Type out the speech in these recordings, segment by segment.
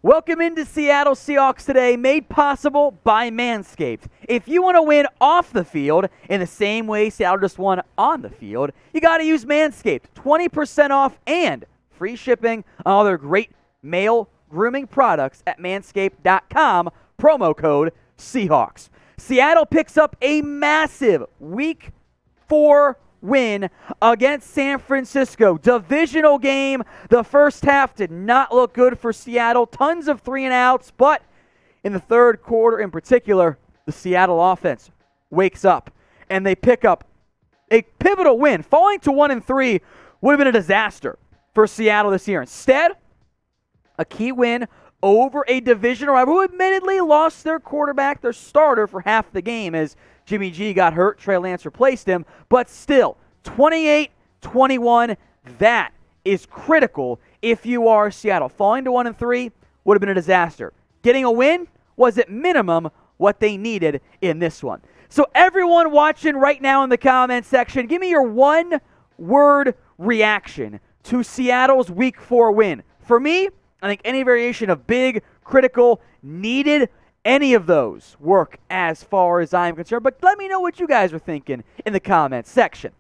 Welcome into Seattle Seahawks Today, made possible by Manscaped. If you want to win off the field in the same way Seattle just won on the field, you got to use Manscaped. 20% off and free shipping on all their great male grooming products at manscaped.com. Promo code Seahawks. Seattle picks up a massive Week 4 win against San Francisco. Divisional game. The first half did not look good for Seattle. Tons of 3-and-outs, but in the third quarter in particular, the Seattle offense wakes up and they pick up a pivotal win. Falling to 1-3 would have been a disaster for Seattle this year. Instead, a key win over a divisional rival who admittedly lost their quarterback, their starter, for half the game as Jimmy G got hurt. Trey Lance replaced him. But still, 28-21, that is critical if you are Seattle. Falling to 1-3 would have been a disaster. Getting a win was at minimum what they needed in this one. So everyone watching right now in the comment section, give me your one-word reaction to Seattle's Week 4 win. For me, I think any variation of big, critical, needed, any of those work as far as I'm concerned. But let me know what you guys are thinking in the comments section.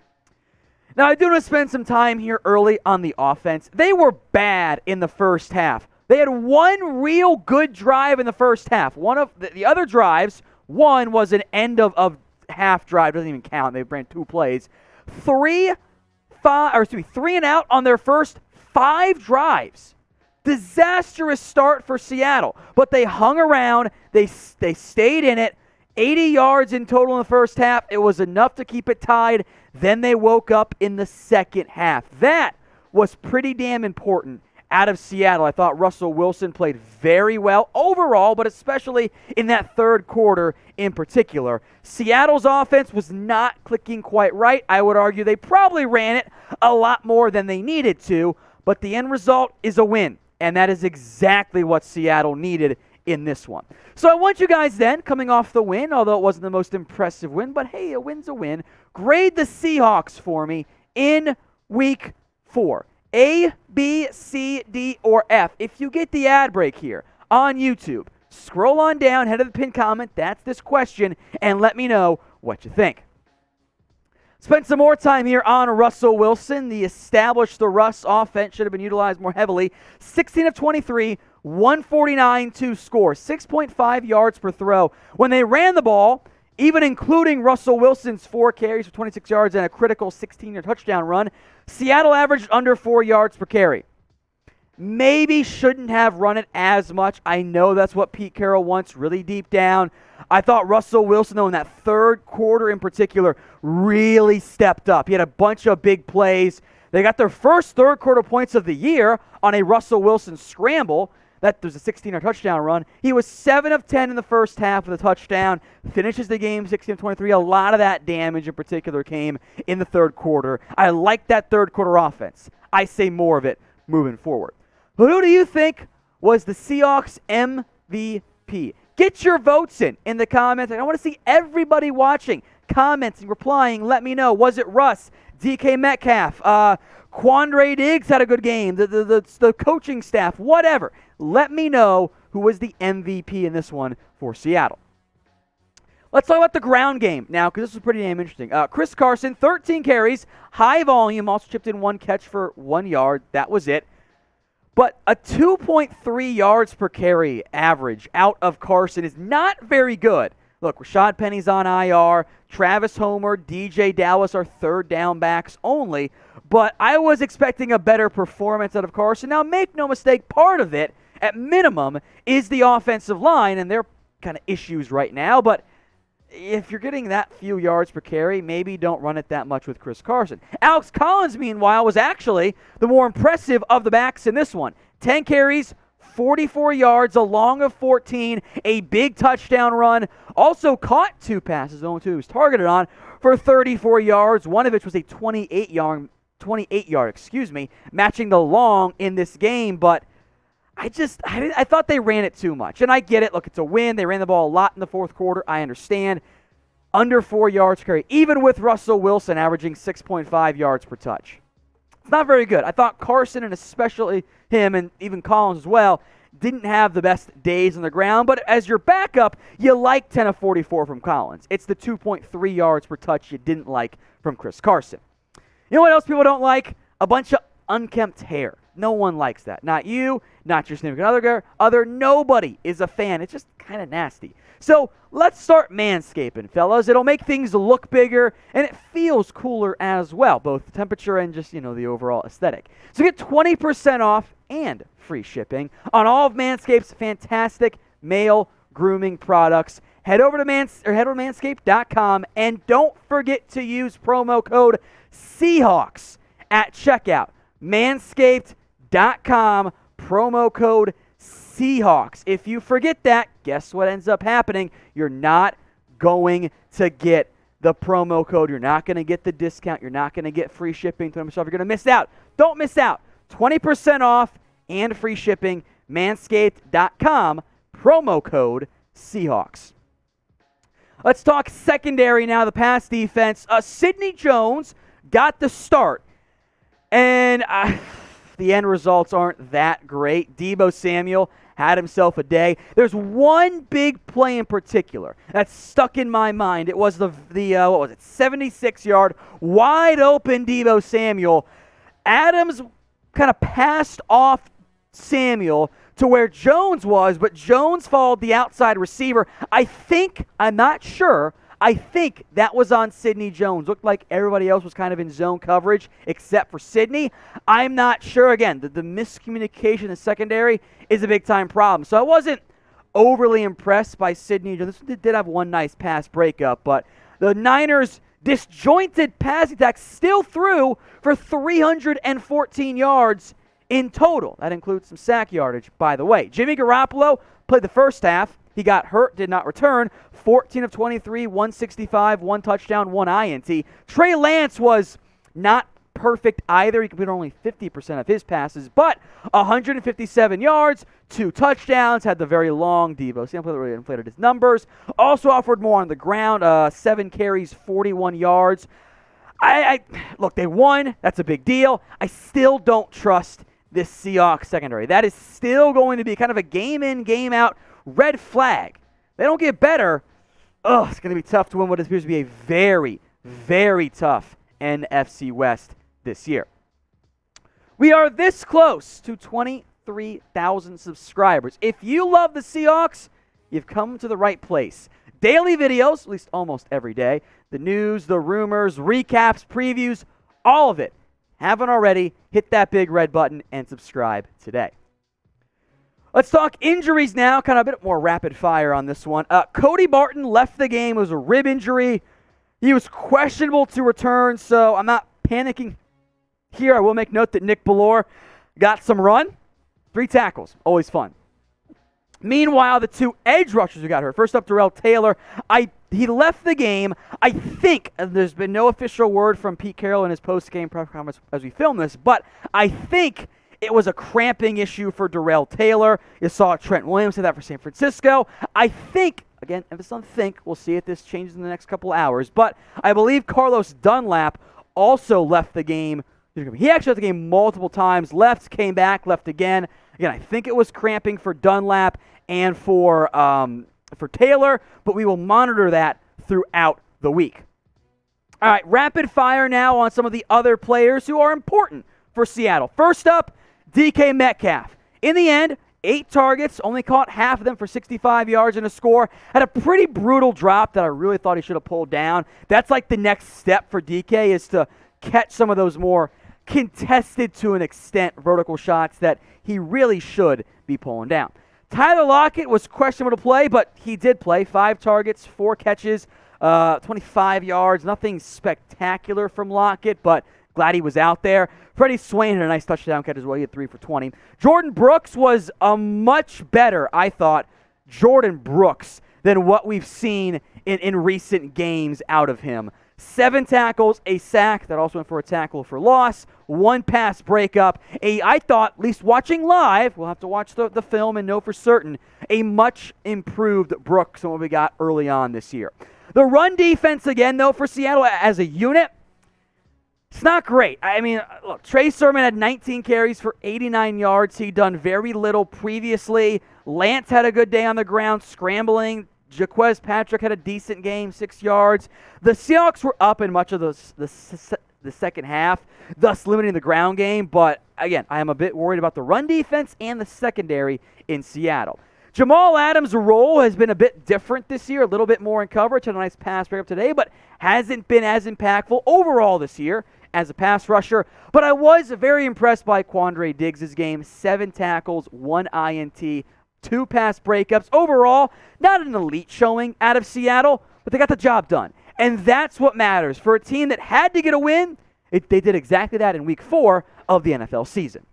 Now, I do want to spend some time here early on the offense. They were bad in the first half. They had one real good drive in the first half. One of the other drives, one was an end of half drive. Doesn't even count. They ran 2 plays. 3 and out on their first 5 drives. Disastrous start for Seattle, but they hung around. They stayed in it. 80 yards in total in the first half. It was enough to keep it tied. Then they woke up in the second half. That was pretty damn important out of Seattle. I thought Russell Wilson played very well overall, but especially in that third quarter in particular. Seattle's offense was not clicking quite right. I would argue they probably ran it a lot more than they needed to, but the end result is a win. And that is exactly what Seattle needed in this one. So I want you guys then, coming off the win, although it wasn't the most impressive win, but hey, a win's a win, grade the Seahawks for me in Week 4. A, B, C, D, or F. If you get the ad break here on YouTube, scroll on down, head to the pinned comment, that's this question, and let me know what you think. Spent some more time here on Russell Wilson. The RUSS offense should have been utilized more heavily. 16 of 23, 149 to score, 6.5 yards per throw. When they ran the ball, even including Russell Wilson's 4 carries for 26 yards and a critical 16-yard touchdown run, Seattle averaged under 4 yards per carry. Maybe shouldn't have run it as much. I know that's what Pete Carroll wants really deep down. I thought Russell Wilson, though, in that third quarter in particular, really stepped up. He had a bunch of big plays. They got their first third quarter points of the year on a Russell Wilson scramble. That was a 16-yard touchdown run. He was 7 of 10 in the first half with a touchdown. Finishes the game 16 of 23. A lot of that damage in particular came in the third quarter. I like that third quarter offense. I say more of it moving forward. But who do you think was the Seahawks MVP? Get your votes in the comments. I want to see everybody watching, commenting, replying. Let me know. Was it Russ, DK Metcalf, Quandre Diggs had a good game, the coaching staff, whatever. Let me know who was the MVP in this one for Seattle. Let's talk about the ground game now, because this was pretty damn interesting. Chris Carson, 13 carries, high volume, also chipped in 1 catch for 1 yard. That was it. But a 2.3 yards per carry average out of Carson is not very good. Look, Rashad Penny's on IR, Travis Homer, DJ Dallas are third down backs only, but I was expecting a better performance out of Carson. Now, make no mistake, part of it, at minimum, is the offensive line, and they're kind of issues right now, but if you're getting that few yards per carry, maybe don't run it that much with Chris Carson. Alex Collins, meanwhile, was actually the more impressive of the backs in this one. 10 carries, 44 yards, a long of 14, a big touchdown run. Also caught 2 passes, the only 2 he was targeted on, for 34 yards, one of which was a 28-yard, matching the long in this game, but I thought they ran it too much. And I get it. Look, it's a win. They ran the ball a lot in the fourth quarter. I understand. Under 4 yards per carry, even with Russell Wilson averaging 6.5 yards per touch. It's not very good. I thought Carson, and especially him and even Collins as well, didn't have the best days on the ground, but as your backup, you like 10 of 44 from Collins. It's the 2.3 yards per touch you didn't like from Chris Carson. You know what else people don't like? A bunch of unkempt hair. No one likes that. Not you, not your significant other. Nobody is a fan. It's just kind of nasty. So let's start manscaping, fellas. It'll make things look bigger, and it feels cooler as well, both the temperature and just, the overall aesthetic. So get 20% off and free shipping on all of Manscaped's fantastic male grooming products. Head over to manscaped.com, and don't forget to use promo code Seahawks at checkout. Manscaped.com, promo code Seahawks. If you forget that, guess what ends up happening? You're not going to get the promo code. You're not going to get the discount. You're not going to get free shipping to yourself. You're going to miss out. Don't miss out. 20% off and free shipping. Manscaped.com, promo code Seahawks. Let's talk secondary now, the pass defense. Sidney Jones got the start, and the end results aren't that great. Deebo Samuel had himself a day. There's one big play in particular that's stuck in my mind. It was the 76-yard wide open Deebo Samuel. Adams kind of passed off Samuel to where Jones was, but Jones followed the outside receiver. I'm not sure, I think that was on Sidney Jones. Looked like everybody else was kind of in zone coverage except for Sidney. I'm not sure. Again, the miscommunication in the secondary is a big-time problem. So I wasn't overly impressed by Sidney Jones. This did have one nice pass breakup, but the Niners' disjointed pass attack still threw for 314 yards in total. That includes some sack yardage, by the way. Jimmy Garoppolo played the first half. He got hurt, did not return. 14 of 23, 165, one touchdown, one INT. Trey Lance was not perfect either. He completed only 50% of his passes, but 157 yards, 2 touchdowns, had the very long Deebo. Samuel really inflated his numbers. Also offered more on the ground, 7 carries, 41 yards. Look, they won. That's a big deal. I still don't trust this Seahawks secondary. That is still going to be kind of a game-in, game-out red flag. They don't get better. It's going to be tough to win what appears to be a very, very tough NFC West this year. We are this close to 23,000 subscribers. If you love the Seahawks, you've come to the right place. Daily videos, at least almost every day. The news, the rumors, recaps, previews, all of it. Haven't already, hit that big red button and subscribe today. Let's talk injuries now, kind of a bit more rapid fire on this one. Cody Barton left the game. It was a rib injury. He was questionable to return, so I'm not panicking here. I will make note that Nick Bellore got some run. 3 tackles, always fun. Meanwhile, the 2 edge rushers who got hurt. First up, Darrell Taylor. He left the game. I think, there's been no official word from Pete Carroll in his post-game press conference as we film this, but I think it was a cramping issue for Darrell Taylor. You saw Trent Williams say that for San Francisco. I think, again, emphasis on think, we'll see if this changes in the next couple hours, but I believe Carlos Dunlap also left the game. He actually left the game multiple times, left, came back, left again. Again, I think it was cramping for Dunlap and for Taylor, but we will monitor that throughout the week. All right, rapid fire now on some of the other players who are important for Seattle. First up, DK Metcalf. In the end, 8 targets, only caught half of them for 65 yards and a score. Had a pretty brutal drop that I really thought he should have pulled down. That's like the next step for DK, is to catch some of those more contested to an extent vertical shots that he really should be pulling down. Tyler Lockett was questionable to play, but he did play. 5 targets, 4 catches, 25 yards. Nothing spectacular from Lockett, but glad he was out there. Freddie Swain had a nice touchdown catch as well. He had 3 for 20. Jordyn Brooks was a much better, I thought, Jordyn Brooks than what we've seen in recent games out of him. 7 tackles, a sack that also went for a tackle for loss, 1 pass breakup. I thought, at least watching live, we'll have to watch the film and know for certain, a much improved Brooks than what we got early on this year. The run defense again, though, for Seattle as a unit, it's not great. I mean, look, Trey Sermon had 19 carries for 89 yards. He'd done very little previously. Lance had a good day on the ground, scrambling. Jaquez Patrick had a decent game, 6 yards. The Seahawks were up in much of the second half, thus limiting the ground game. But, again, I am a bit worried about the run defense and the secondary in Seattle. Jamal Adams' role has been a bit different this year, a little bit more in coverage. Had a nice pass breakup today, but hasn't been as impactful overall this year as a pass rusher. But I was very impressed by Quandre Diggs' game. 7 tackles, 1 INT, 2 pass breakups. Overall, not an elite showing out of Seattle, but they got the job done. And that's what matters. For a team that had to get a win, they did exactly that in Week 4 of the NFL season.